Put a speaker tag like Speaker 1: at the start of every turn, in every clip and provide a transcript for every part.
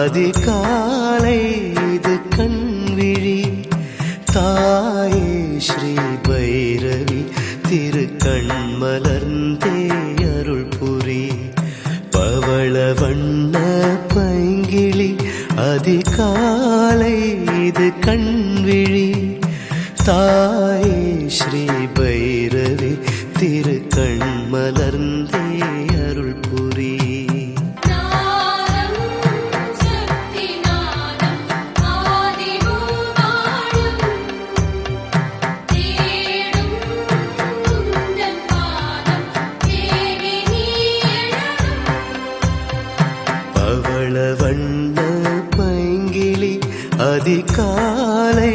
Speaker 1: அதிகாலை இது கண்விழி தாயே ஸ்ரீ பைரவி திருக்கண் மலர்ந்தே அருள் புரி பவள வண்ண பைங்கிளி அதிகாலை இது கண்விழி தாயே ஸ்ரீ பைரவி திருக்கண் மலர்ந்தே அருள் புரி பவள வண்ண பைங்கிளி அதிகாலை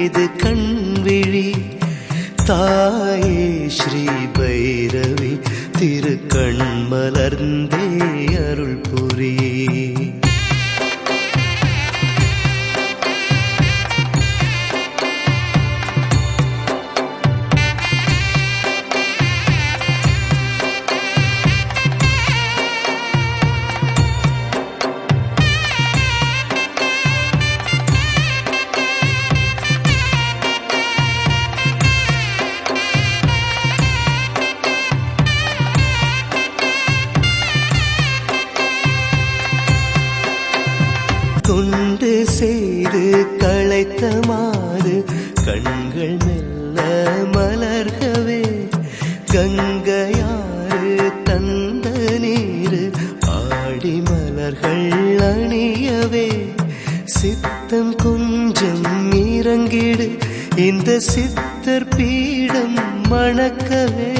Speaker 1: இது கண்விழி தாயே ஸ்ரீ பைரவி திருக்கண் மலர்ந்தே அருள் புரி தொண்டு செய்து களைத்த மாறு கண்கள் மெல்ல மலர்கவே கங்கையாறு தந்த நீரு ஆடி மலர்கள் அணியவே சித்தம் கொஞ்சம் இறங்கிடு இந்த சித்தர் பீடம் மணக்கவே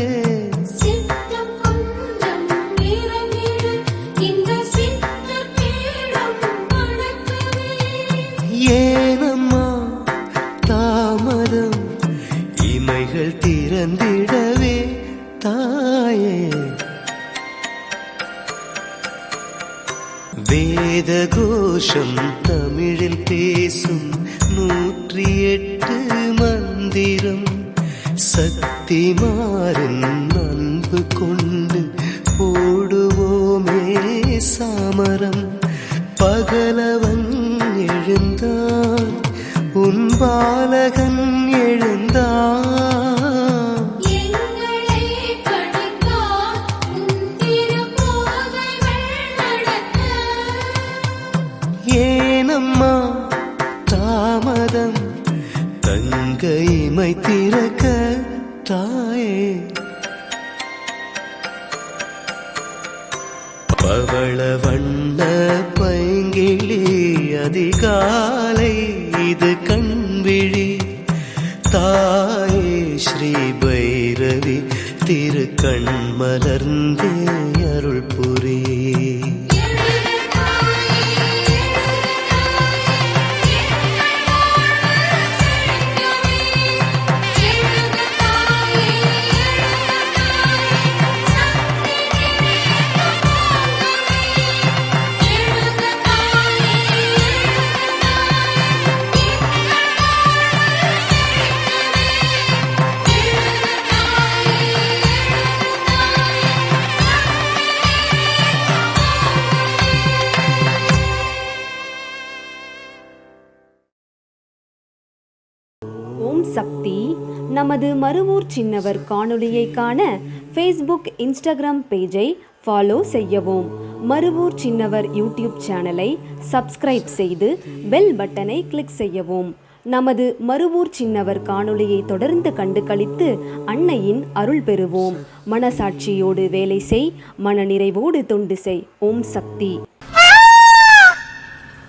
Speaker 1: ஏனம்மா தாமதம் இமைகள் திறந்திடவே தாயே வேத கோஷம் தமிழில் பேசும் 108 மந்திரம் சக்தி மாறும் அன்பு கொண்டு போடுவோமே சாமரம் பகலவன் எழுந்தான் உன் பாலகன் எழுந்தான் ஏனம்மா தாமதம் தங்கைமை திறக்க தாயே பவள வண்ண பைங்கிளி அதிகாலை இது கண்விழி தாயே ஸ்ரீ பைரவி திருக்கண் மலர்ந்தே அருள் புரி
Speaker 2: ஓம் சக்தி. நமது மருவூர் சின்னவர் காணொளியை காண ஃபேஸ்புக் இன்ஸ்டாகிராம் பேஜை ஃபாலோ செய்யவும். மருவூர் சின்னவர் யூடியூப் சேனலை சப்ஸ்கிரைப் செய்து பெல் பட்டனை கிளிக் செய்யவும். நமது மருவூர் சின்னவர் காணொளியை தொடர்ந்து கண்டு களித்து அன்னையின் அருள் பெறுவோம். மனசாட்சியோடு வேலை செய், மனநிறைவோடு தொண்டு செய். ஓம் சக்தி.